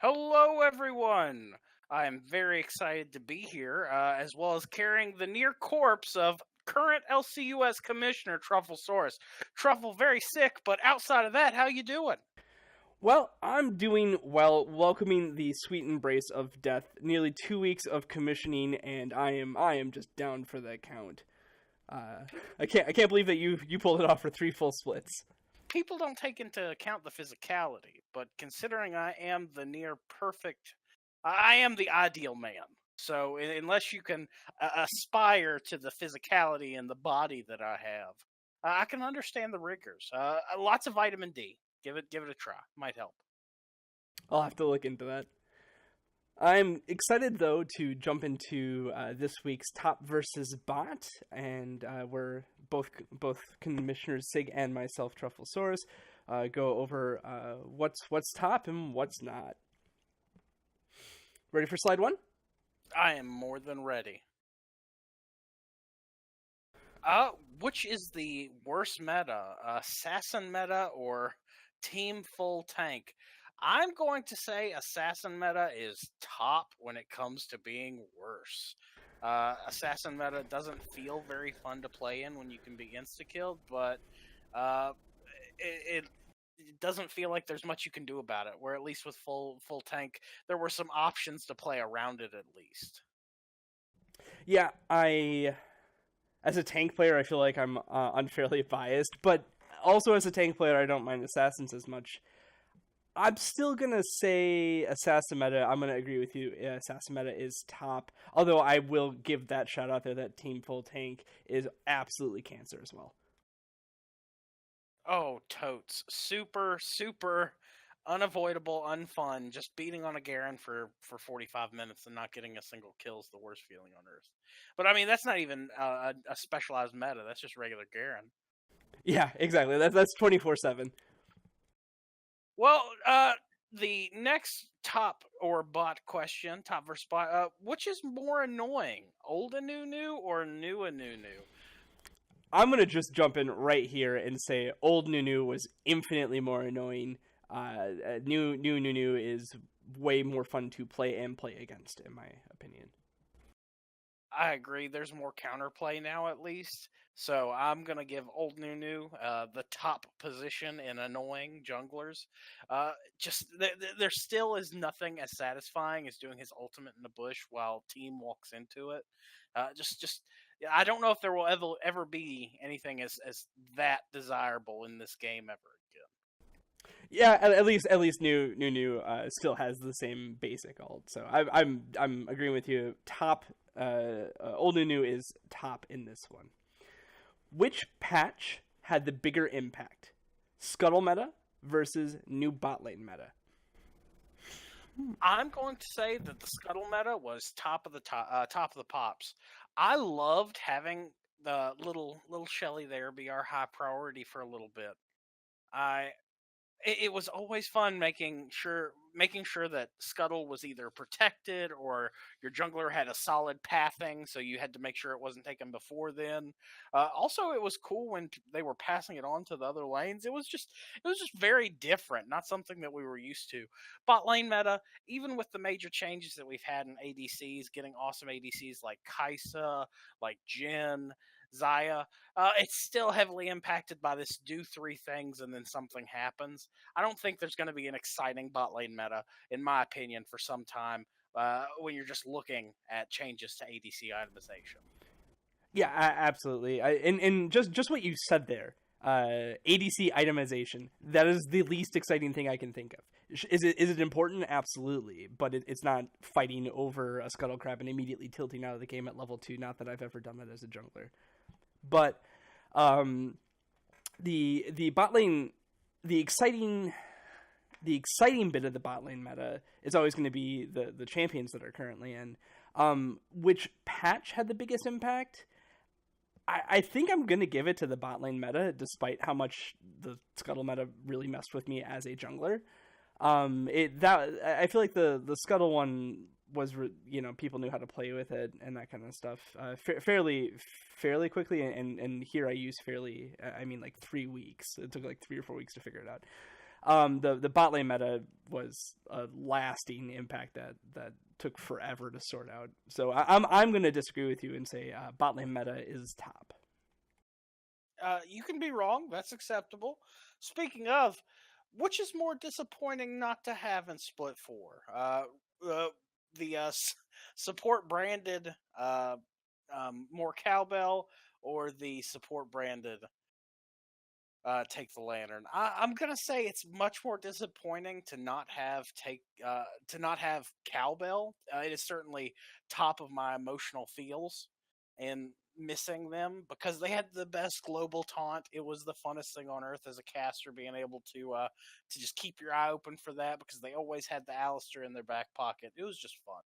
Hello, everyone. I am very excited to be here, as well as carrying the near corpse of current LCUS Commissioner Trufflesaurus. Truffle, very sick, but outside of that, how you doing? Well, I'm doing well, welcoming the sweet embrace of death. Nearly 2 weeks of commissioning, and I am just down for the count. Uh, I can't believe that you pulled it off for three full splits. People don't take into account the physicality, but considering I am the near perfect, I am the ideal man. So unless you can aspire to the physicality and the body that I have, I can understand the rigors. Lots of vitamin D. Give it a try. Might help. I'll have to look into that. I'm excited though to jump into this week's top versus bot, and we're both commissioners Sig and myself, Trufflesaurus, go over what's top and what's not. Ready for slide one? I am more than ready. Which is the worst meta, assassin meta or team full tank? I'm going to say assassin meta is top when it comes to being worse. Assassin meta doesn't feel very fun to play in when you can be insta killed, but uh, it doesn't feel like there's much you can do about it. Where at least with full tank, there were some options to play around it at least. Yeah, I as a tank player, I feel like I'm unfairly biased, but also as a tank player, I don't mind assassins as much. I'm still gonna say assassin meta. I'm gonna agree with you. Assassin meta is top. Although I will give that shout out there that team full tank is absolutely cancer as well. Oh, totes. Super unavoidable, unfun. Just beating on a Garen for 45 minutes and not getting a single kill is the worst feeling on earth. But I mean, that's not even a specialized meta. That's just regular Garen. Yeah, exactly. That's 24/7. Well, the next top or bot question, top versus bot, which is more annoying, old Anunu or new Anunu? I'm gonna just jump in right here and say old Nunu was infinitely more annoying. New Nunu is way more fun to play and play against, in my opinion. I agree. There's more counterplay now, at least. So I'm gonna give Old Nunu the top position in annoying junglers. Just there still is nothing as satisfying as doing his ultimate in the bush while team walks into it. Just yeah, I don't know if there will ever be anything as that desirable in this game ever again. Yeah, at least new still has the same basic ult. So I'm agreeing with you. Top old new is top in this one. Which patch had the bigger impact? Scuttle meta versus new bot lane meta. I'm going to say that the Scuttle meta was top of the pops. I loved having the little Shelly there be our high priority for a little bit. I it was always fun making sure that Scuttle was either protected or your jungler had a solid pathing, so you had to make sure it wasn't taken before then. Also, it was cool when they were passing it on to the other lanes. It was just very different, not something that we were used to. Bot lane meta, even with the major changes that we've had in ADCs, getting awesome ADCs like Kai'Sa, like Jhin, Zaya, it's still heavily impacted by this do three things and then something happens. I don't think there's going to be an exciting bot lane meta, in my opinion, for some time when you're just looking at changes to ADC itemization. Yeah, absolutely. And just what you said there, ADC itemization. That is the least exciting thing I can think of. Is it important? Absolutely, but it's not fighting over a scuttle crab and immediately tilting out of the game at level 2. Not that I've ever done that as a jungler, but um, the bot lane, the exciting the exciting bit of the bot lane meta is always going to be the champions that are currently in. Which patch had the biggest impact? I think I'm gonna give it to the bot lane meta, despite how much the scuttle meta really messed with me as a jungler. It that I feel like the scuttle one was people knew how to play with it and that kind of stuff fairly quickly, and here I use fairly, I mean like 3 weeks. It took like 3 or 4 weeks to figure it out. The bot lane meta was a lasting impact that took forever to sort out. So I'm going to disagree with you and say bot lane meta is top. You can be wrong. That's acceptable. Speaking of, which is more disappointing not to have in Split 4? The support branded more cowbell, or the support branded take the lantern. I'm gonna say it's much more disappointing to not have cowbell. It is certainly top of my emotional feels, and missing them because they had the best global taunt. It was the funnest thing on earth as a caster, being able to just keep your eye open for that, because they always had the Alistair in their back pocket. It was just fun.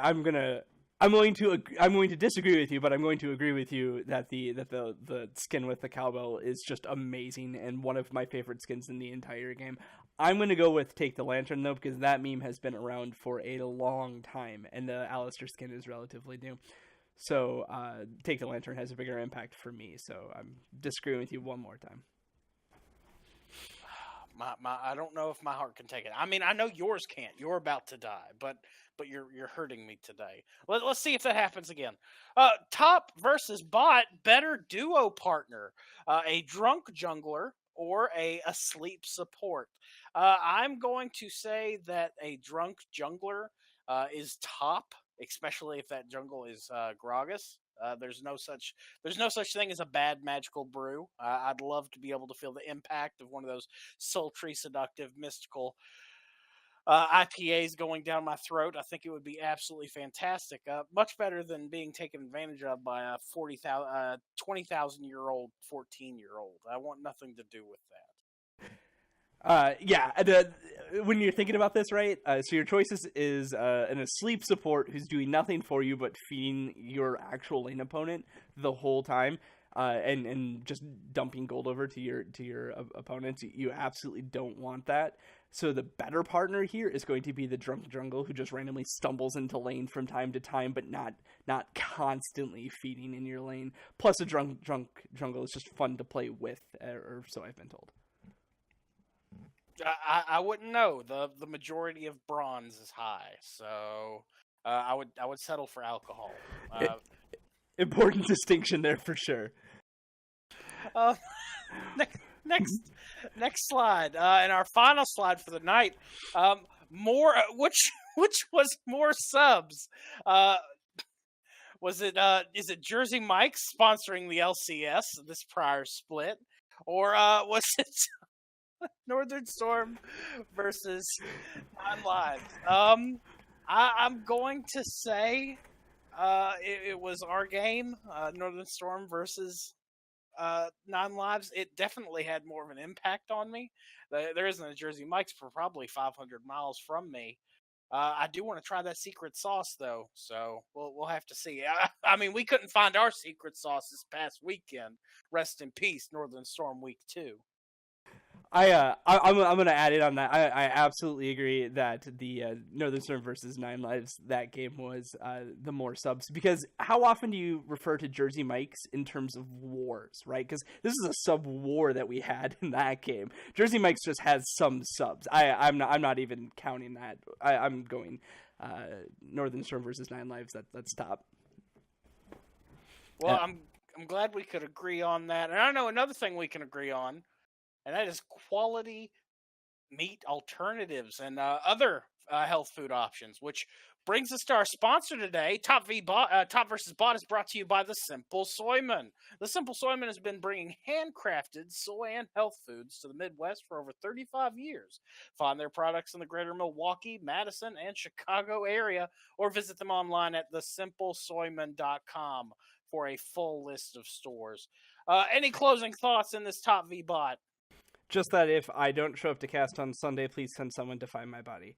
I'm going to disagree with you, but I'm going to agree with you that the skin with the cowbell is just amazing and one of my favorite skins in the entire game. I'm going to go with Take the Lantern, though, because that meme has been around for a long time, and the Alistair skin is relatively new. So Take the Lantern has a bigger impact for me, so I'm disagreeing with you one more time. I don't know if my heart can take it. I mean, I know yours can't. You're about to die, but you're hurting me today. Let's see if that happens again. Top versus bot, better duo partner, a drunk jungler or a asleep support. I'm going to say that a drunk jungler is top, especially if that jungle is Gragas. There's no such thing as a bad magical brew. I'd love to be able to feel the impact of one of those sultry, seductive, mystical IPAs going down my throat. I think it would be absolutely fantastic. Much better than being taken advantage of by a 20,000-year-old 14-year-old. I want nothing to do with that. When you're thinking about this, right? So your choices is an asleep support who's doing nothing for you but feeding your actual lane opponent the whole time, and just dumping gold over to your opponents. You absolutely don't want that. So the better partner here is going to be the drunk jungle who just randomly stumbles into lane from time to time, but not constantly feeding in your lane. Plus, a drunk jungle is just fun to play with, or so I've been told. I wouldn't know. The majority of bronze is high, so I would settle for alcohol. Important distinction there for sure. Next slide, and our final slide for the night. Which was more subs? Is it Jersey Mike's sponsoring the LCS this prior split, or was it Northern Storm versus 9 Lives? I'm going to say it was our game, Northern Storm versus 9 Lives. It definitely had more of an impact on me. There isn't a Jersey Mike's for probably 500 miles from me. I do want to try that secret sauce, though, so we'll have to see. I mean, we couldn't find our secret sauce this past weekend. Rest in peace, Northern Storm Week 2. I'm going to add in on that. I absolutely agree that the Northern Storm versus 9 Lives, that game was the more subs, because how often do you refer to Jersey Mike's in terms of wars, right? Because this is a sub war that we had in that game. Jersey Mike's just has some subs. I'm not even counting that. I'm going Northern Storm versus 9 Lives. That's top. Well, I'm glad we could agree on that. And I know another thing we can agree on, and that is quality meat alternatives and other health food options, which brings us to our sponsor today. Top versus Bot is brought to you by The Simple Soyman. The Simple Soyman has been bringing handcrafted soy and health foods to the Midwest for over 35 years. Find their products in the greater Milwaukee, Madison, and Chicago area, or visit them online at thesimplesoyman.com for a full list of stores. Any closing thoughts in this Top V Bot? Just that if I don't show up to cast on Sunday, please send someone to find my body.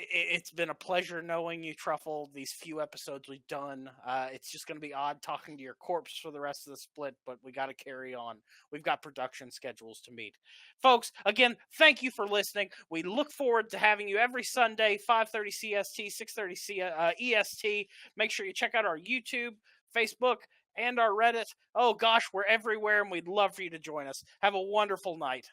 It's been a pleasure knowing you, Truffle. These few episodes we've done, it's just going to be odd talking to your corpse for the rest of the split, but we got to carry on. We've got production schedules to meet. Folks, again, thank you for listening. We look forward to having you every Sunday, 5:30 CST, 6:30 EST. Make sure you check out our YouTube, Facebook, and our Reddit. Oh gosh, we're everywhere, and we'd love for you to join us. Have a wonderful night.